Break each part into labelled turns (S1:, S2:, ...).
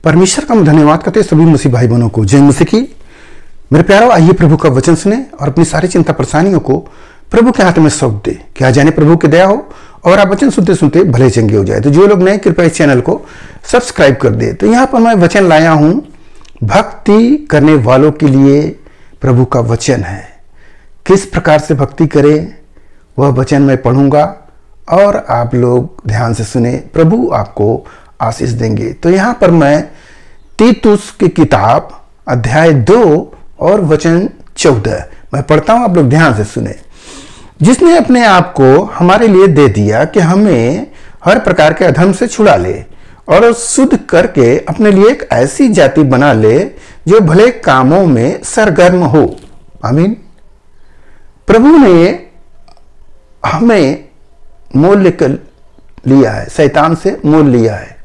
S1: परमेश्वर का हम धन्यवाद करते हैं सभी मसीह भाई बहनों को। जय मसीह की। मेरे प्यारो, आइए प्रभु का वचन सुने और अपनी सारी चिंता परेशानियों को प्रभु के हाथ में सौंप दे। क्या जाने प्रभु की दया हो और आप वचन सुनते सुनते भले चंगे हो जाए। तो जो लोग नए, कृपया इस चैनल को सब्सक्राइब कर दे। तो यहाँ पर मैं वचन लाया हूं, भक्ति करने वालों के लिए प्रभु का वचन है। किस प्रकार से भक्ति करें वह वचन मैं पढ़ूंगा और आप लोग ध्यान से सुने। प्रभु आपको आशीष देंगे। तो यहाँ पर मैं तीतुस की किताब अध्याय 2 और वचन 14 मैं पढ़ता हूं, आप लोग ध्यान से सुने। जिसने अपने आप को हमारे लिए दे दिया कि हमें हर प्रकार के अधर्म से छुड़ा ले और शुद्ध करके अपने लिए एक ऐसी जाति बना ले जो भले कामों में सरगर्म हो। आमीन। प्रभु ने हमें मोल लेकर लिया है, शैतान से मोल लिया है।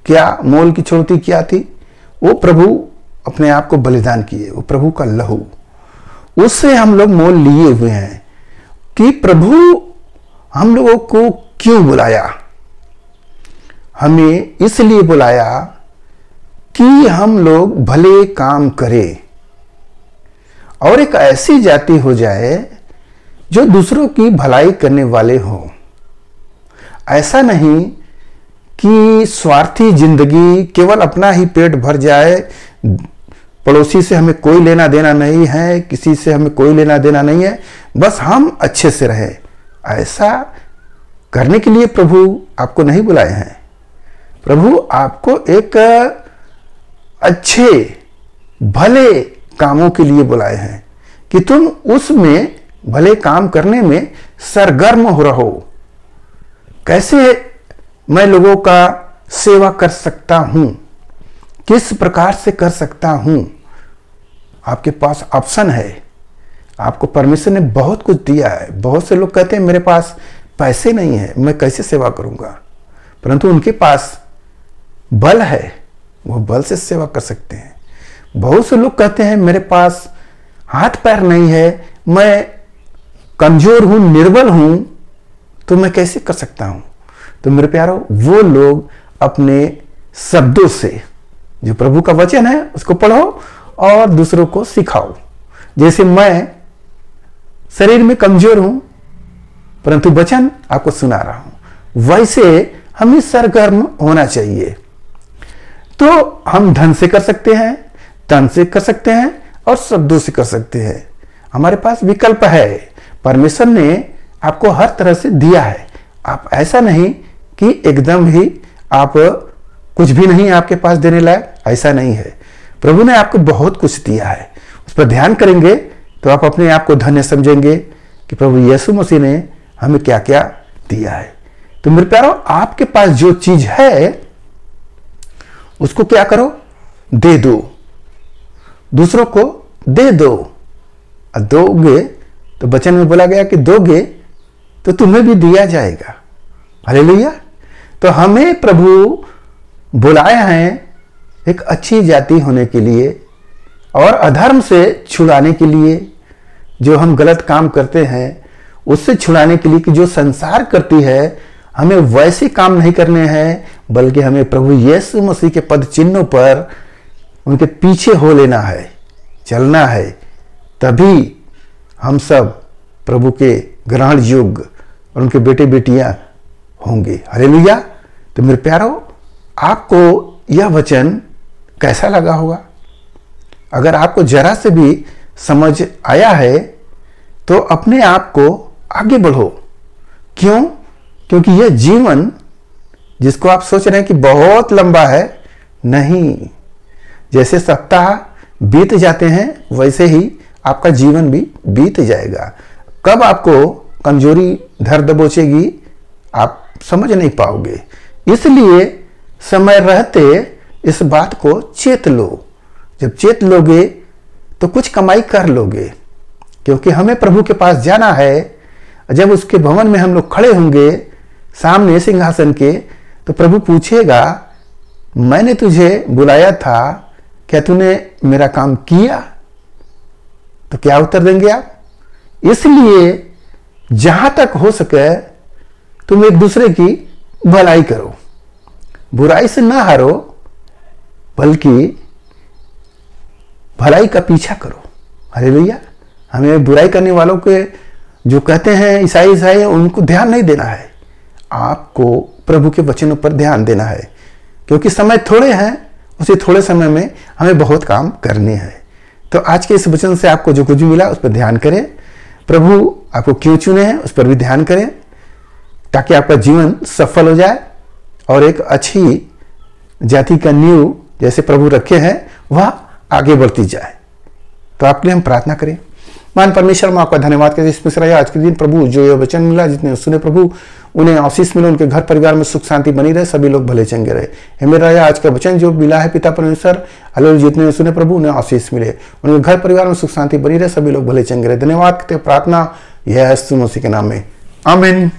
S1: क्या मोल की चुनौती क्या थी? वो प्रभु अपने आप को बलिदान किए, वो प्रभु का लहू, उससे हम लोग मोल लिए हुए हैं। कि प्रभु हम लोगों को क्यों बुलाया? हमें इसलिए बुलाया कि हम लोग भले काम करें और एक ऐसी जाति हो जाए जो दूसरों की भलाई करने वाले हों। ऐसा नहीं कि स्वार्थी जिंदगी, केवल अपना ही पेट भर जाए, पड़ोसी से हमें कोई लेना देना नहीं है, किसी से हमें कोई लेना देना नहीं है, बस हम अच्छे से रहें। ऐसा करने के लिए प्रभु आपको नहीं बुलाए हैं। प्रभु आपको एक अच्छे भले कामों के लिए बुलाए हैं कि तुम उसमें भले काम करने में सरगर्म हो रहो। कैसे मैं लोगों का सेवा कर सकता हूं, किस प्रकार से कर सकता हूं? आपके पास ऑप्शन है। आपको परमेश्वर ने बहुत कुछ दिया है। बहुत से लोग कहते हैं मेरे पास पैसे नहीं है, मैं कैसे सेवा करूंगा? परंतु उनके पास बल है, वो बल से सेवा कर सकते हैं। बहुत से लोग कहते हैं मेरे पास हाथ पैर नहीं है, मैं कमजोर हूं, निर्बल हूं, तो मैं कैसे कर सकता हूं? तो मेरे प्यारो, वो लोग अपने शब्दों से, जो प्रभु का वचन है उसको पढ़ो और दूसरों को सिखाओ। जैसे मैं शरीर में कमजोर हूं परंतु वचन आपको सुना रहा हूं, वैसे हमें सरगर्म होना चाहिए। तो हम धन से कर सकते हैं, तन से कर सकते हैं और शब्दों से कर सकते हैं। हमारे पास विकल्प है। परमेश्वर ने आपको हर तरह से दिया है। आप ऐसा नहीं कि एकदम ही आप कुछ भी नहीं आपके पास देने लायक, ऐसा नहीं है। प्रभु ने आपको बहुत कुछ दिया है। उस पर ध्यान करेंगे तो आप अपने आप को धन्य समझेंगे कि प्रभु यीशु मसीह ने हमें क्या क्या दिया है। तो मेरे प्यारो, आपके पास जो चीज है उसको क्या करो? दे दो, दूसरों को दे दो। और दोगे तो वचन में बोला गया कि दोगे तो तुम्हें भी दिया जाएगा। हालेलुया। तो हमें प्रभु बुलाया है एक अच्छी जाति होने के लिए और अधर्म से छुड़ाने के लिए। जो हम गलत काम करते हैं उससे छुड़ाने के लिए, कि जो संसार करती है, हमें वैसे काम नहीं करने हैं, बल्कि हमें प्रभु यीशु मसीह के पद चिन्हों पर उनके पीछे हो लेना है, चलना है। तभी हम सब प्रभु के ग्रहण योग्य और उनके बेटे बेटियां होंगे। हालेलुया। तो मेरे प्यारो, आपको यह वचन कैसा लगा होगा? अगर आपको जरा से भी समझ आया है तो अपने आप को आगे बढ़ो। क्यों? क्योंकि यह जीवन जिसको आप सोच रहे हैं कि बहुत लंबा है, नहीं। जैसे सप्ताह बीत जाते हैं वैसे ही आपका जीवन भी बीत जाएगा। कब आपको कमजोरी धर दबोचेगी आप समझ नहीं पाओगे। इसलिए समय रहते इस बात को चेत लो। जब चेत लोगे तो कुछ कमाई कर लोगे, क्योंकि हमें प्रभु के पास जाना है। जब उसके भवन में हम लोग खड़े होंगे सामने सिंहासन के, तो प्रभु पूछेगा, मैंने तुझे बुलाया था, क्या तूने मेरा काम किया? तो क्या उत्तर देंगे आप? इसलिए जहां तक हो सके तुम एक दूसरे की भलाई करो, बुराई से ना हारो, बल्कि भलाई का पीछा करो। हालेलुया। हमें बुराई करने वालों के जो कहते हैं ईसाई उनको ध्यान नहीं देना है, आपको प्रभु के वचनों पर ध्यान देना है, क्योंकि समय थोड़े हैं, उसी थोड़े समय में हमें बहुत काम करने हैं। तो आज के इस वचन से आपको जो कुछ भी मिला उस पर ध्यान करें। प्रभु आपको क्यों चुने हैं उस पर भी ध्यान करें, ताकि आपका जीवन सफल हो जाए और एक अच्छी जाति का नींव जैसे प्रभु रखे हैं वह आगे बढ़ती जाए। तो आपके लिए हम प्रार्थना करें। मान परमेश्वर, हम आपका धन्यवाद करते हैं इसमें आज के दिन प्रभु जो ये वचन मिला, जितने सुने प्रभु उन्हें आशीष मिले, उनके घर परिवार में सुख शांति बनी रहे, सभी लोग भले चंगे रहे। हे मेरा राजा, आज का वचन जो मिला है पिता परमेश्वर, हालेलुया, जितने सुने प्रभु उन्हें आशीष मिले, उनके घर परिवार में सुख शांति बनी रहे, सभी लोग भले चंगे रहे। धन्यवाद करते प्रार्थना यह है यीशु मसीह के नाम में, आमीन।